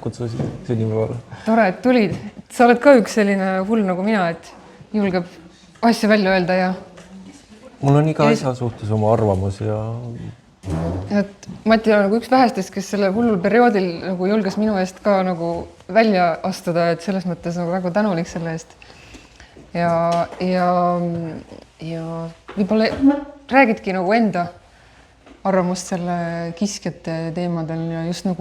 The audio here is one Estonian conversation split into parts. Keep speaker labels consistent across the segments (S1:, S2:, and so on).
S1: kutsusid sünnipäevale.
S2: Tore, et tulid. Sa oled ka üks selline hull nagu mina, et julgeb asju välja öelda ja...
S1: Mul on iga asja suhtes oma arvamus ja...
S2: Et Mati on nagu üks vähestest, kes selle hullul perioodil nagu julges minu eest ka nagu välja astuda, et selles mõttes nagu väga tänulik selle eest. Ja võib-olla räägidki nagu enda arvamust selle kiskjate teemadel ja just nagu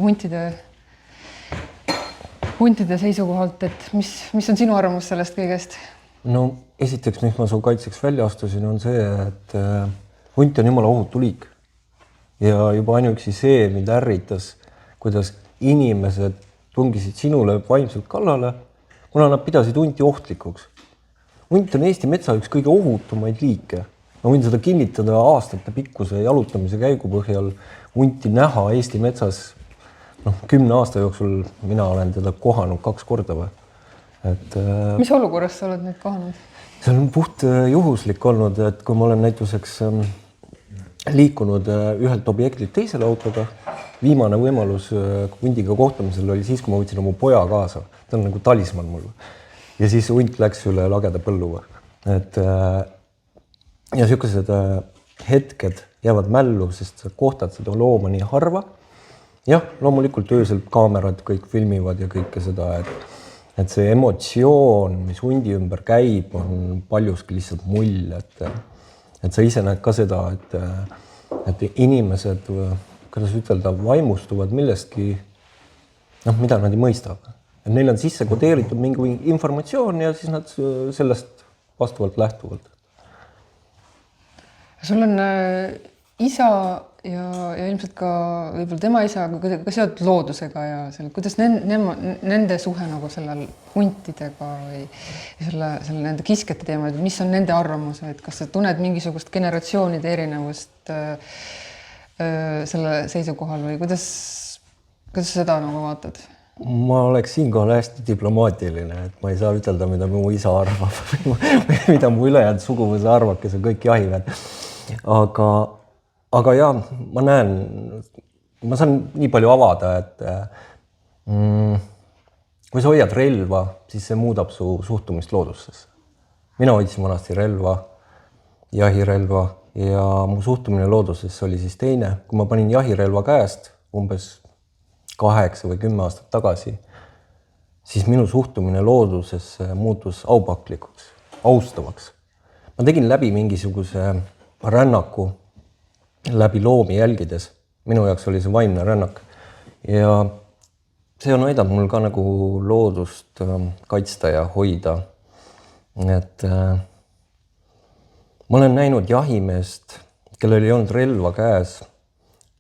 S2: huntide seisukohalt, et mis on sinu arvamus sellest kõigest?
S1: No esiteks, mis ma su kaitseks välja astusin, on see, et hunt on jumala ohutu liik. Ja juba ainuüksi see, mida ärritas, kuidas inimesed tungisid sinule vaimselt kallale, kuna nad pidasid hunti ohtlikuks. Hunt on Eesti metsa üks kõige ohutumaid liike. Ma võin seda kinnitada aastate pikkuse jalutamise käigu põhjal hunti näha Eesti metsas 10 aasta jooksul mina olen teda kohanud 2 korda või.
S2: Mis olukorras sa oled nüüd kohanud?
S1: See on puht juhuslik olnud, et kui ma olen näituseks liikunud ühelt objektilt teisele autoga, viimane võimalus hundiga kohtamisel oli siis, kui ma võtsin oma poja kaasa. Ta on nagu talisman mul. Ja siis hunt läks üle lageda põllu. Ja sellised hetked jäävad mällu, sest sa kohtad seda looma nii harva. Jah, loomulikult öösel kaamerad kõik filmivad ja kõike seda, et see emotsioon, mis hundi ümber käib, on paljuski lihtsalt mull, et sa ise näed ka seda, et inimesed, kuidas ütelda, vaimustuvad millestki, mida nad ei mõista. Et neil on sisse kodeeritud mingi informatsioon ja siis nad sellest vastavalt lähtuvalt.
S2: Sul on isa ja ilmselt ka võib-olla tema isa, aga ka sealt loodusega ja kuidas nende suhe nagu sellel huntidega või selle nende kiskjate teema, mis on nende arvamused, kas sa tunned mingisugust generatsioonide erinevust selle seisukohal või kuidas seda nagu vaatad?
S1: Ma oleks siinkohal hästi diplomaatiline, et ma ei saa ütelda, mida mu isa arvab või mida mu ülejäänud suguvõsa arvab, kes on kõik jahivad. Aga jah, ma näen, ma saan nii palju avada, et kui sa hoiad relva, siis see muudab su suhtumist loodusesse. Mina hoidsin vanasti relva, jahirelva ja mu suhtumine loodusesse oli siis teine. Kui ma panin jahirelva käest umbes 8 või 10 aastat tagasi, siis minu suhtumine loodusesse muutus aupaklikuks, austavaks. Ma tegin läbi mingisuguse rännaku, läbi loomi jälgides. Minu jaoks oli see vaimne rännak. Ja see on aidanud mul ka nagu loodust kaitsta ja hoida. Et ma olen näinud jahimeest, kellel ei olnud relva käes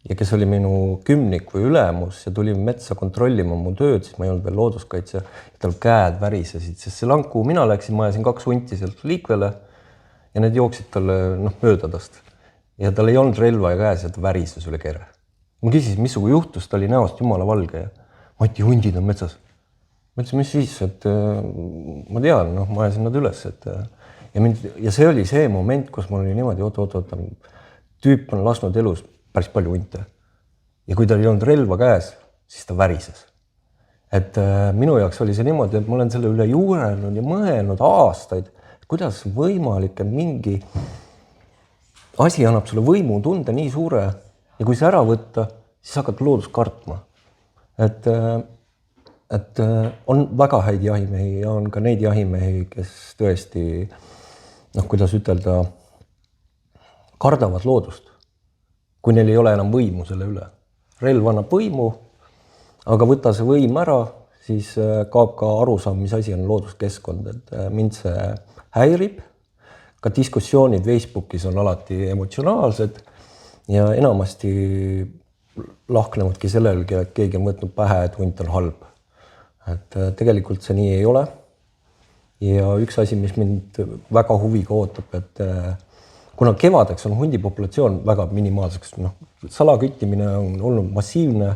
S1: ja kes oli minu kümnik või ülemus ja tuli metsa kontrollima mu tööd, siis ma ei olnud veel looduskaitse. Tal käed värisesid, sest see lanku, mina läksin, ma ajasin 2 hunti sealt liikvele ja need jooksid talle mööda tast. Ja tal ei olnud relva ja käes ja ta värises üle kere. Ma küsisin, missugu juhtus, ta oli näost jumala valge ja Mati, hundid on metsas. Ma ütlesin, mis siis, et ma tean, ma ajasin nad üles. Ja see oli see moment, kus mul oli niimoodi, oot, tüüp on lasknud elus päris palju hunte. Ja kui tal ei olnud relva käes, siis ta värises. Et minu jaoks oli see niimoodi, et ma olen selle üle juurenud ja mõelnud aastaid, kuidas võimalik, et mingi asi annab sulle võimu tunde nii suure ja kui see ära võtta, siis hakkad loodust kartma. Et on väga häid jahimehi ja on ka neid jahimehi, kes tõesti, kuidas ütelda, kardavad loodust, kui neil ei ole enam võimu selle üle. Relv annab võimu, aga võta see võim ära, siis kaob ka arusaam, mis asi on looduskeskkond. Et mind see häirib. Ka diskussioonid Facebookis on alati emotsionaalsed ja enamasti lahknevadki sellelgi, et keegi on võtnud pähe, et hunt on halb. Et tegelikult see nii ei ole. Ja üks asi, mis mind väga huviga ootab, et kuna kevadeks on hundipopulatsioon väga minimaalseks, salaküttimine on olnud massiivne,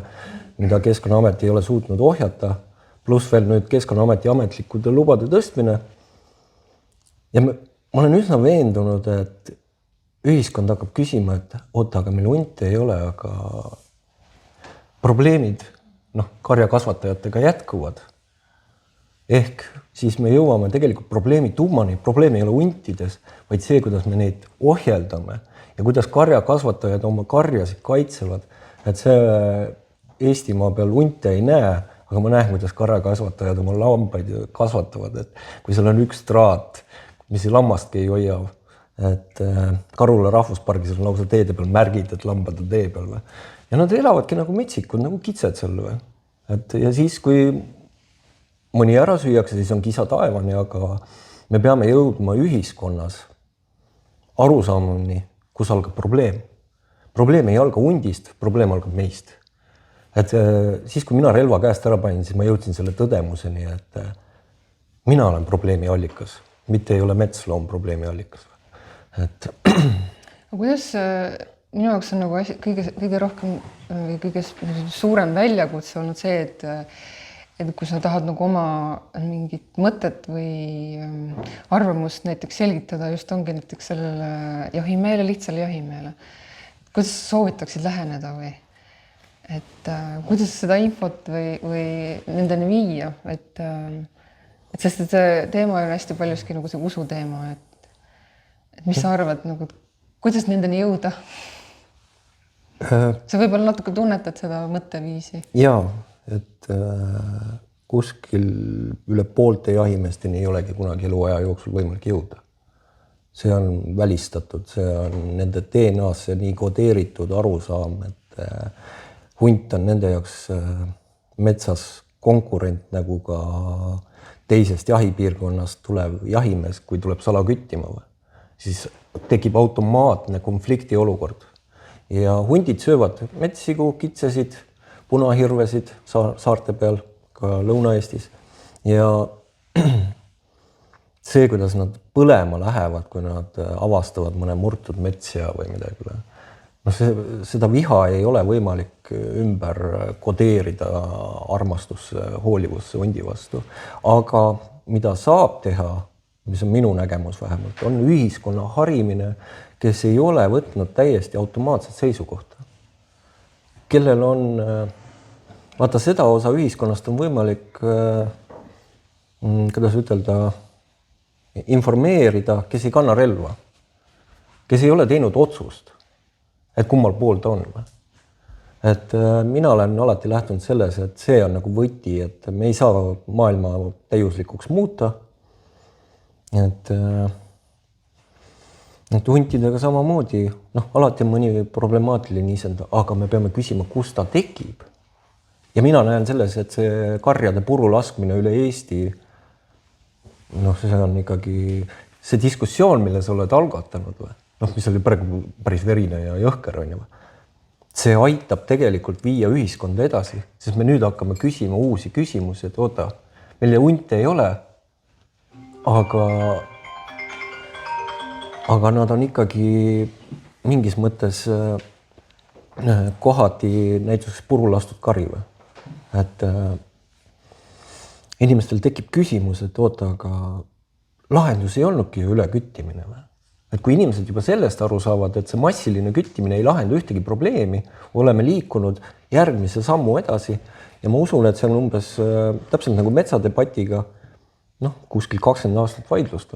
S1: mida Keskkonnaamet ei ole suutnud ohjata, pluss veel nüüd Keskkonnaameti ametlikkude lubade tõstmine. Ja ma olen üsna veendunud, et ühiskond hakkab küsima, et oota, aga meil hunte ei ole, aga probleemid karjakasvatajatega jätkuvad. Ehk siis me jõuame tegelikult probleemi tuumani. Probleem ei ole huntides, vaid see, kuidas me neid ohjeldame ja kuidas karjakasvatajad oma karjasid kaitsevad. Et see Eestimaa peal hunte ei näe, aga ma näen, kuidas karjakasvatajad oma lambaid kasvatavad. Et kui seal on üks traat, mis lammastki ei hoia, et Karula rahvuspargis on lausa teede peal märgid, et lambad on tee peal. Ja nad elavadki nagu metsikud, nagu kitsed seal. Et ja siis, kui mõni ära süüakse, siis on kisa taevani, aga me peame jõudma ühiskonnas arusaamuni, kus algab probleem. Probleem ei alga hundist, probleem algab meist. Et siis, kui mina relva käest ära panin, siis ma jõudsin selle tõdemuseni, et mina olen probleemi allikas, mitte ei ole metsloom probleemi allikas. Et...
S2: Kuidas minu jaoks on nagu kõige rohkem, kõige suurem väljakutse olnud see, et kui sa tahad nagu oma mingit mõtet või arvamust näiteks selgitada, just ongi näiteks sellele jahimeele, lihtsale jahimeele. Kuidas soovitaksid läheneda või? Et kuidas seda infot või nendeni viia? Et sest see teema on hästi paljuski nagu see usu teema. Et mis sa arvad, nagu, kuidas nendeni jõuda? Sa võib-olla natuke tunnetad seda mõtteviisi.
S1: Jaa. Et kuskil üle poolte jahimeesteni ei olegi kunagi eluaja jooksul võimalik jõuda. See on välistatud, see on nende DNA-sse nii kodeeritud arusaam, et hunt on nende jaoks metsas konkurent nagu ka teisest jahipiirkonnast tulev jahimees, kui tuleb sala küttima. Siis tekib automaatne konflikti olukord. Ja hundid söövad metssigu, kitsesid, punahirvesid saarte peal, ka Lõuna-Eestis. Ja see, kuidas nad põlema lähevad, kui nad avastavad mõne murtud metsja või midagi. Seda viha ei ole võimalik ümber kodeerida armastusse, hoolivusse hundi vastu. Aga mida saab teha, mis on minu nägemus vähemalt, on ühiskonna harimine, kes ei ole võtnud täiesti automaatset seisukohta. Kellel on, vaata seda osa ühiskonnast on võimalik, kuidas ütelda, informeerida, kes ei kanna relva, kes ei ole teinud otsust, et kummal pool ta on. Et mina olen alati lähtunud selles, et see on nagu võti, et me ei saa maailma täiuslikuks muuta. Et huntidega samamoodi, alati on mõni problemaatiline isend, aga me peame küsima, kus ta tekib. Ja mina näen selles, et see karjade puru laskmine üle Eesti, see on ikkagi see diskussioon, mille sa oled algatanud, mis oli praegu päris verine ja jõhker, see aitab tegelikult viia ühiskonda edasi, sest me nüüd hakkame küsima uusi küsimusi, et oota, meil hunte ei ole, aga nad on ikkagi mingis mõttes kohati näiteks puru lastud kari. Et inimestel tekib küsimus, et oota, aga lahendus ei olnudki ju üle küttimine. Et kui inimesed juba sellest aru saavad, et see massiline küttimine ei lahenda ühtegi probleemi, oleme liikunud järgmise sammu edasi ja ma usun, et see on umbes täpselt nagu metsadebatiga kuskil 20 aastat vaidlust.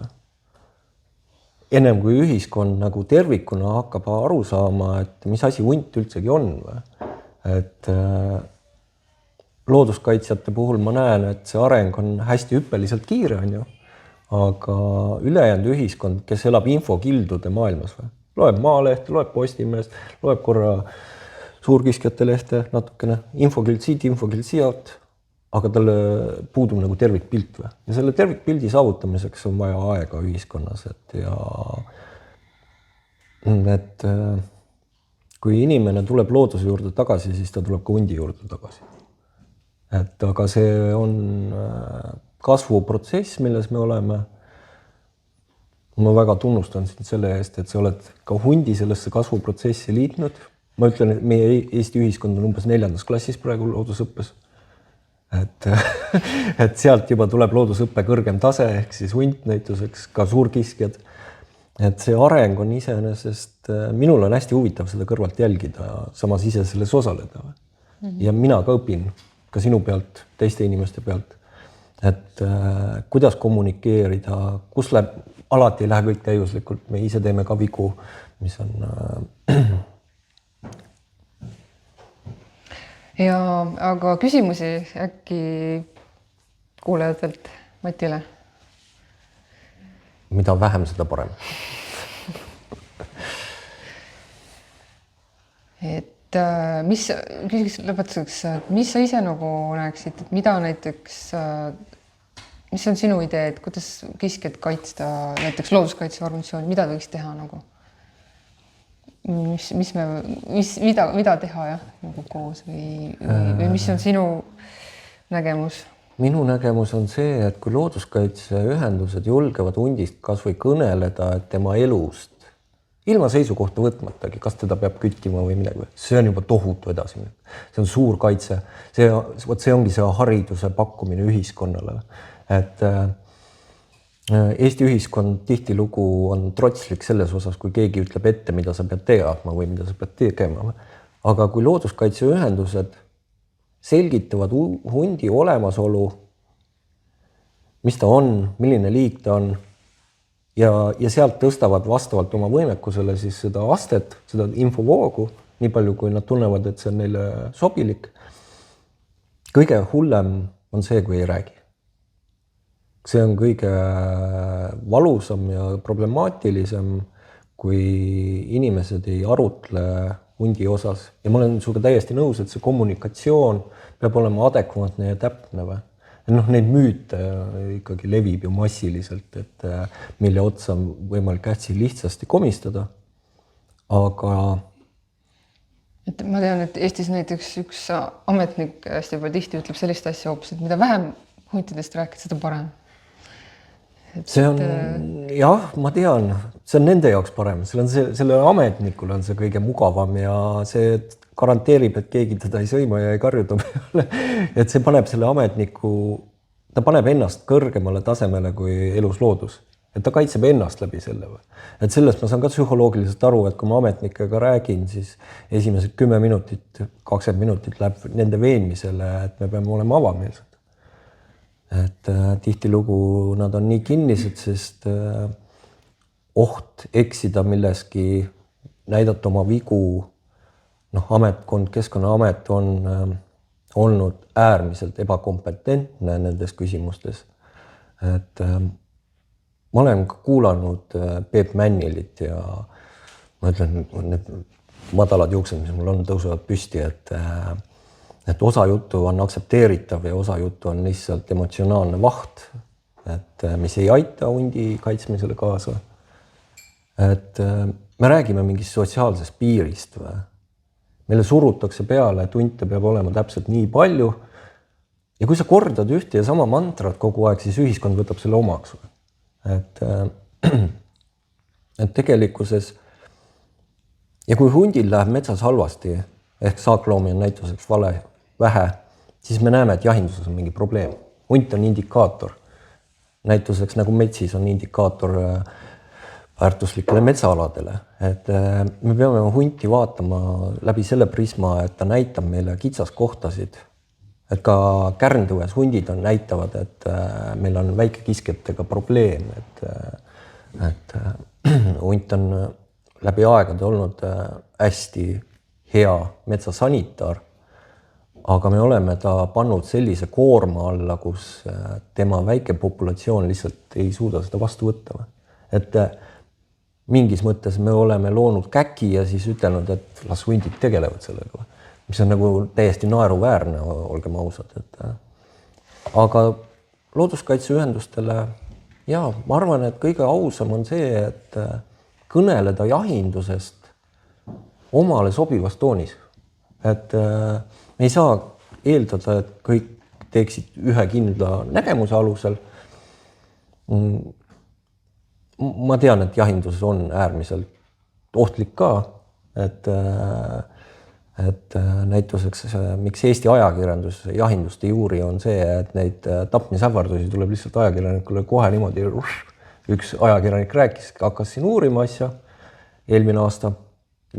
S1: Ennem kui ühiskond nagu tervikuna hakkab aru saama, et mis asi hunt üldsegi on. Et looduskaitsjate puhul ma näen, et see areng on hästi hüppeliselt kiire, aga ülejäänud ühiskond, kes elab infokildude maailmas, loeb Maalehte, loeb Postimeest, loeb korra suurkiskjate lehte natukene, infokild siit, infokild sealt, aga talle puudub nagu tervikpilt. Ja selle tervikpildi saavutamiseks on vaja aega ühiskonnas. Et kui inimene tuleb looduse juurde tagasi, siis ta tuleb ka hundi juurde tagasi. Et aga see on kasvuprotsess, milles me oleme. Ma väga tunnustan sind selle eest, et sa oled ka hundi sellesse kasvuprotsessi liitnud. Ma ütlen, et meie Eesti ühiskond on umbes 4. klassis praegu loodusõppes. Et sealt juba tuleb loodusõppe kõrgem tase, ehk siis hunt näituseks, ka suurkiskjad. Et see areng on iseenesest, minul on hästi huvitav seda kõrvalt jälgida, samas ise selles osaleda. Ja mina ka õpin ka sinu pealt, teiste inimeste pealt, et kuidas kommunikeerida, kus alati ei lähe kõik täiuslikult, me ise teeme ka vigu, mis on
S2: ja aga küsimusi äkki kuulajatelt Matile?
S1: Mida vähem, seda parem.
S2: Et mis, küsiks lõpetuseks, mis sa ise nagu näeksid, et mida näiteks, mis on sinu idee, et kuidas kiskjat kaitsta, näiteks looduskaitseorganisatsioon, mida võiks teha nagu? Mida teha jah, nagu koos või mis on sinu nägemus?
S1: Minu nägemus on see, et kui looduskaitseühendused julgevad hundist kas või kõneleda, et tema elust, ilma seisukohta võtmatagi, kas teda peab küttima või midagi, see on juba tohutu edasi. See on suur kaitse. See ongi see hariduse pakkumine ühiskonnale. Et Eesti ühiskond tihtilugu on trotslik selles osas, kui keegi ütleb ette, mida sa pead teadma või mida sa pead tegema. Aga kui looduskaitseühendused selgitavad hundi olemasolu, mis ta on, milline liik ta on ja sealt tõstavad vastavalt oma võimekusele siis seda astet, seda infovoogu, nii palju kui nad tunnevad, et see on neile sobilik. Kõige hullem on see, kui ei räägi. See on kõige valusam ja problemaatilisem, kui inimesed ei arutle hundi osas. Ja ma olen suga täiesti nõus, et see kommunikatsioon peab olema adekvaatne ja täpne. Neid müüte ikkagi levib ju massiliselt, et mille otsa on võimalik hästi lihtsasti komistada. Aga
S2: et ma tean, et Eestis näiteks üks ametnik hästi juba tihti ütleb sellist asja hoopis, et mida vähem huntidest rääkida, seda parem.
S1: See on, jah, ma tean, see on nende jaoks parem, selle ametnikul on see kõige mugavam ja see garanteerib, et keegi teda ei sõima ja ei karjuta peale. Et see paneb selle ametniku, ta paneb ennast kõrgemale tasemele kui elus loodus. Et ta kaitseb ennast läbi selle. Et sellest ma saan ka psühholoogiliselt aru, et kui ma ametnikega räägin, siis esimesed 10 minutit, 20 minutit läheb nende veenmisele, et me peame olema avameelsed. Et tihtilugu nad on nii kinnised, sest oht eksida milleski, näidata oma vigu, ametkond, Keskkonnaamet on olnud äärmiselt ebakompetentne nendes küsimustes. Et ma olen kuulanud Peep Männilit ja ma ütlen, need madalad juuksed, mis mul on, tõusevad püsti, et osa juttu on aktsepteeritav ja osa juttu on lihtsalt emotsionaalne vaht, et mis ei aita hundi kaitsmisele kaasa. Et me räägime mingist sotsiaalsest piirist. Meile surutakse peale, et hunte peab olema täpselt nii palju. Ja kui sa kordad ühte ja sama mantrat kogu aeg, siis ühiskond võtab selle omaks. Et tegelikkuses ja kui hundil läheb metsas halvasti, ehk saakloomi on näituseks vähe, siis me näeme, et jahinduses on mingi probleem. Hunt on indikaator. Näituseks nagu metsis on indikaator väärtuslikele metsaaladele. Et me peame hunti vaatama läbi selle prisma, et ta näitab meile kitsaskohtasid. Et ka kärntõues hundid näitavad, et meil on väikekiskjatega probleem. Et hunt on läbi aegade olnud hästi hea metsasanitaar, aga me oleme ta pannud sellise koorma alla, kus tema väike populatsioon lihtsalt ei suuda seda vastu võtta. Et mingis mõttes me oleme loonud käki ja siis ütelnud, et las hundid tegelevad sellega, mis on nagu täiesti naeruväärne, olgem ausad. Aga looduskaitseühendustele, ma arvan, et kõige ausam on see, et kõneleda jahindusest omale sobivas toonis. Et me ei saa eeldada, et kõik teeksid ühe kindla nägemuse alusel. Ma tean, et jahindus on äärmiselt ohtlik ka, et näituseks, miks Eesti ajakirjandus jahindust ei uuri, on see, et neid tapmisähvardusi tuleb lihtsalt ajakirjanikule kohe niimoodi. Üks ajakirjanik rääkis, hakkas siin uurima asja eelmine aasta.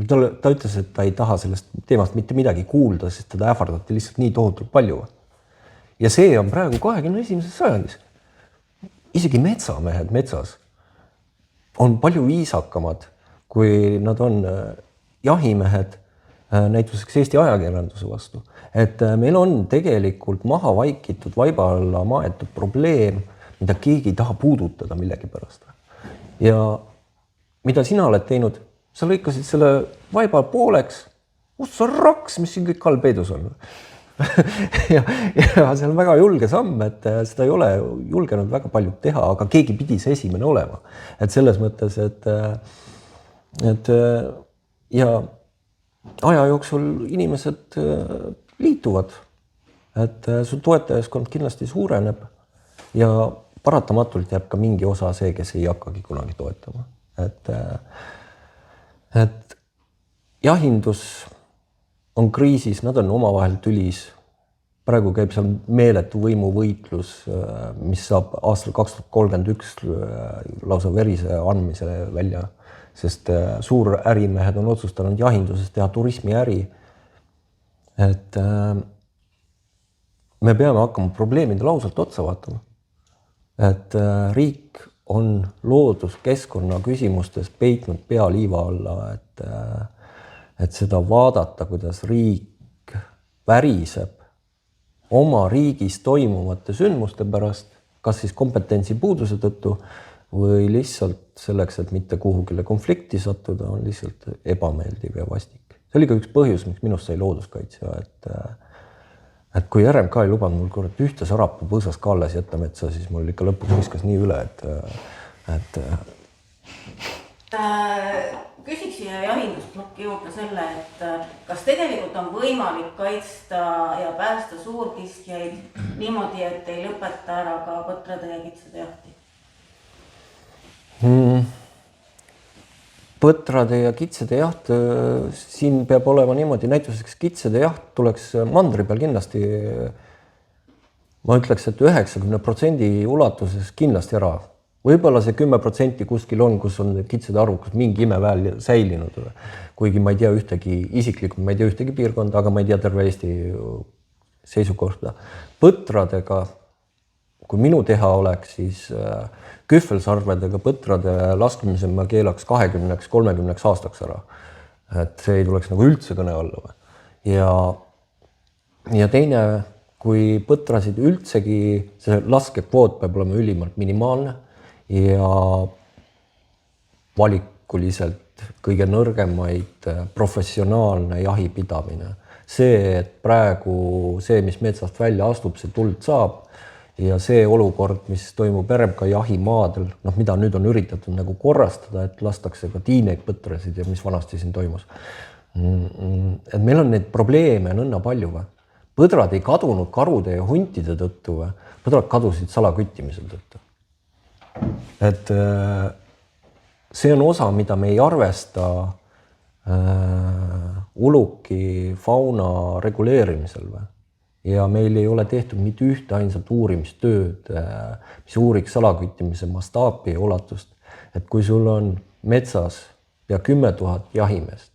S1: Ta ütles, et ta ei taha sellest teemast mitte midagi kuulda, sest teda ähvardati lihtsalt nii tohutult palju. ja see on praegu 21. sajandis. Isegi metsamehed metsas on palju viisakamad, kui nad on jahimehed näituseks Eesti ajakirjanduse vastu. Et meil on tegelikult maha vaikitud vaiba alla maetud probleem, mida keegi ei taha puudutada millegi pärast. Ja mida sina oled teinud? Sa lõikasid selle vaiba pooleks, sa raks, mis siin kõik all peidus on. ja see on väga julge samm, et seda ei ole julgenud väga palju teha, aga keegi pidi see esimene olema. Et selles mõttes, et ja aja jooksul inimesed liituvad, et su toetajaskond kindlasti suureneb ja paratamatult jääb ka mingi osa see, kes ei hakkagi kunagi toetama. Et jahindus on kriisis, nad on omavahel tülis. Praegu käib seal meeletu võimuvõitlus, mis saab aastal 2031 lausa verise andmise välja, sest suur ärimehed on otsustanud jahinduses teha turismiäri. Et me peame hakkama probleemidele ausalt otsa vaatama. Et riik on looduskeskkonna küsimustes peitnud pea liiva alla, et seda vaadata, kuidas riik väriseb oma riigis toimuvate sündmuste pärast, kas siis kompetentsi puuduse tõttu või lihtsalt selleks, et mitte kuhugile konflikti sattuda, on lihtsalt ebameeldiv ja vastik. See oli ka üks põhjus, miks minust sai looduskaitsja, et kui RMK ei lubanud mul kord ühte sarapuu põõsas ka alles jätta metsa, siis mul ikka lõpuks viskas nii üle, et
S3: küsiks siia jahindusplokki juurde selle, et kas tegelikult on võimalik kaitsta ja päästa suurkiskjaid niimoodi, et ei lõpeta ära ka põtrade ja kitsede jahti?
S1: Põtrade ja kitsede jaht, siin peab olema niimoodi, näituseks kitsede jaht tuleks mandri peal kindlasti, ma ütleks, et 90% ulatuses kindlasti ära. Võib-olla see 10% kuskil on, kus on kitsede arvukus mingi imeväel säilinud. Kuigi ma ei tea ühtegi isiklikult, ma ei tea ühtegi piirkonda, aga ma ei tea terve Eesti seisukohta. Põtradega, kui minu teha oleks, siis kühvelsarvedega põtrade laskmise ma keelaks 20-30 aastaks ära. Et see ei tuleks nagu üldse kõne alla. Ja teine, kui põtrasid üldsegi, see laskekvoot peab olema ülimalt minimaalne ja valikuliselt kõige nõrgemaid professionaalne jahipidamine. See, et praegu see, mis metsast välja astub, see tuld saab ja see olukord, mis toimub RMK jahimaadel, mida nüüd on üritatud nagu korrastada, et lastakse ka tiineid põtrasid ja mis vanasti siin toimus. Et meil on neid probleeme nõnna palju. Põdrad ei kadunud karude ja huntide tõttu, põdrad kadusid salaküttimisel tõttu. Et see on osa, mida me ei arvesta uluki fauna reguleerimisel. Ja meil ei ole tehtud mitte ühte ainsat uurimistööd, mis uuriks salaküttimise mastaapi ja ulatust. Et kui sul on metsas pea 10 000 jahimeest,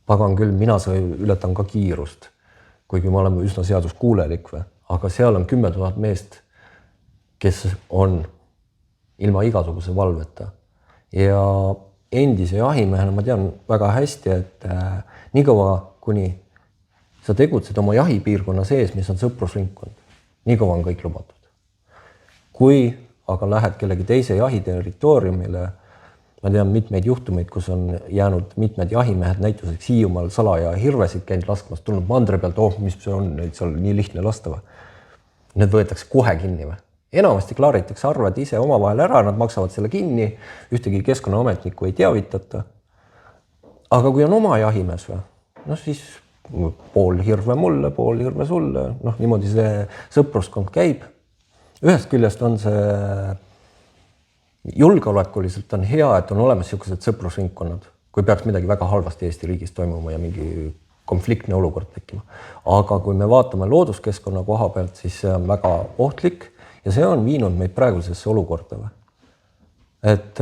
S1: pagan küll, mina ületan ka kiirust, kuigi ma olen üsna seaduskuulelik, aga seal on 10 000 meest, kes on ilma igasuguse valveta. Ja endise jahimehena ma tean väga hästi, et nii kaua, kuni sa tegutsed oma jahipiirkonna sees, mis on sõprusringkond, nii kaua on kõik lubatud. Kui aga lähed kellegi teise jahiterritooriumile, ma tean mitmeid juhtumeid, kus on jäänud mitmed jahimehed, näituseks Hiiumaal salaja hirvesid käinud laskmas, tulnud mandre pealt, mis see on, neid seal nii lihtne lastava. Need võetakse kohe kinni või? Enamasti klaaritakse arved ise omavahel ära, nad maksavad selle kinni, ühtegi keskkonnaametnikku ei teavitata. Aga kui on oma jahimees, siis pool hirve mulle, pool hirve sulle, niimoodi see sõpruskond käib. Ühest küljest on see julgeolekuliselt on hea, et on olemas sellised sõprusringkonnad, kui peaks midagi väga halvasti Eesti riigis toimuma ja mingi konfliktne olukord tekkima. Aga kui me vaatame looduskeskkonna koha pealt, siis see on väga ohtlik ja see on viinud meid praegusesse olukorda. Et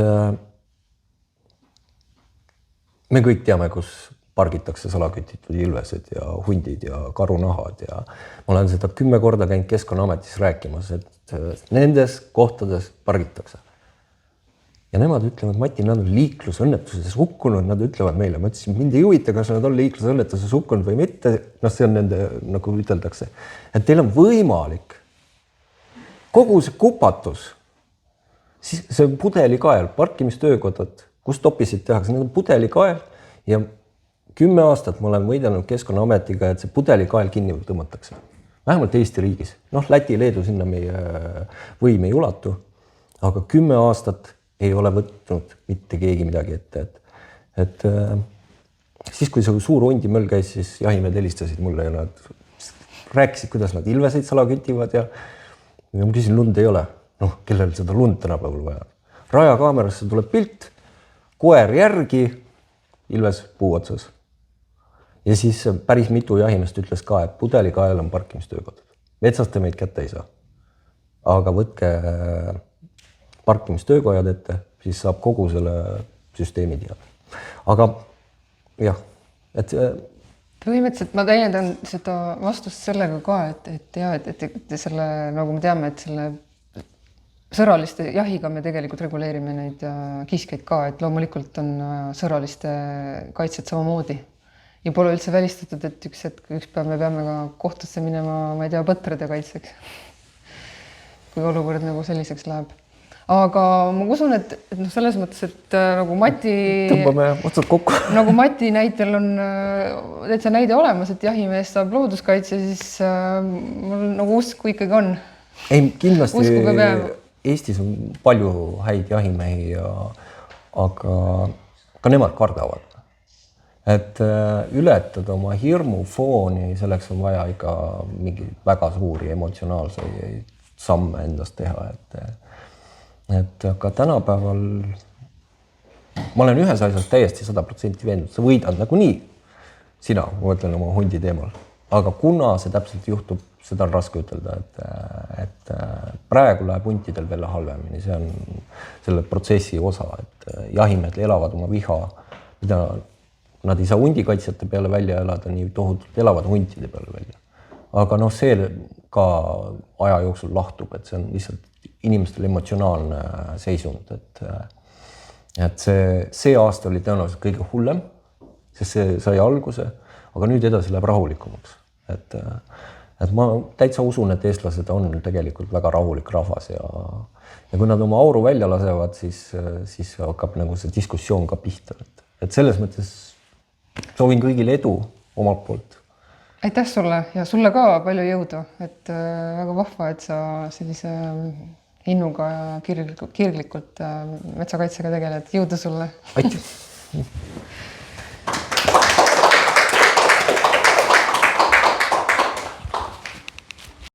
S1: me kõik teame, kus pargitakse salakütitud ilvesed ja hundid ja karunahad ja ma olen seda 10 korda käinud Keskkonnaametis rääkimas, et nendes kohtades pargitakse. Ja nemad ütlevad, Mati, nad on liiklusõnnetuses hukkunud, nad ütlevad meile, ma ütlesin, mind ei huvita, kas nad on liiklusõnnetuses hukkunud või mitte, see on nende, nagu üteldakse, et teil on võimalik kogu see kupatus, siis see on pudelikael, parkimistöökodad, kus topisid tehakse, need on pudelikael ja 10 aastat ma olen võidelnud Keskkonnaametiga, et see pudelikael kinni tõmmatakse. Vähemalt Eesti riigis. Läti, Leedu sinna meie võim ei ulatu, aga 10 aastat ei ole võtnud mitte keegi midagi ette. Et siis, kui see suur hundimöll käis, siis jahimehed helistasid mulle ja nad rääkisid, kuidas nad ilveseid salakütivad ja ma küsin, lund ei ole. Kellel seda lund tänapäeval vaja? Rajakaamerasse tuleb pilt, koer järgi, ilves puu otsas. Ja siis päris mitu jahimest ütles ka, et pudelikael on parkimistöökodad. Metsast te meid kätte ei saa. Aga võtke parkimistöökojad ette, siis saab kogu selle süsteemi teada. Aga jah, et
S2: põhimõtteliselt ma täiendan seda vastust sellega ka, et selle, nagu me teame, et selle sõraliste jahiga me tegelikult reguleerime neid kiiskeid ka, et loomulikult on sõraliste kaitset samamoodi. Ja pole üldse välistatud, et üks päev me peame ka kohtusse minema, ma ei tea, põtrade kaitseks, kui olukord nagu selliseks läheb. Aga ma usun, et selles mõttes, et nagu Mati...
S1: Tõmbame otsad kokku.
S2: Nagu Mati näitel on täitsa näide olemas, et jahimees saab looduskaitse, siis mul nagu usku ikkagi on.
S1: Ei, kindlasti Eestis on palju häid jahimehi, aga nemad kardavad. Et ületada oma hirmufooni, selleks on vaja ikka mingi väga suuri emotsionaalseid samme endast teha. Et aga tänapäeval ma olen ühes asjas täiesti 100% veendunud, sa võidad nagu nii, sina, ma mõtlen oma hundi teemal. Aga kuna see täpselt juhtub, seda on raske ütelda, et praegu läheb huntidel veel halvemini, see on selle protsessi osa, et jahimehed elavad oma viha, mida nad ei saa hundikaitsjate peale välja elada, nii tohutult elavad huntide peale välja. Aga see ka aja jooksul lahtub, et see on lihtsalt inimestel emotsionaalne seisund, et see aasta oli tõenäoliselt kõige hullem, sest see sai alguse, aga nüüd edasi läheb rahulikumaks. Et ma täitsa usun, et eestlased on tegelikult väga rahulik rahvas ja kui nad oma auru välja lasevad, siis hakkab nagu see diskussioon ka pihta. Et selles mõttes soovin kõigile edu omalt poolt.
S2: Aitäh sulle ja sulle ka palju jõudu, et väga vahva, et sa sellise innuga ja kirglikult metsakaitsega tegeled. Jõudu sulle!
S1: Aitäh!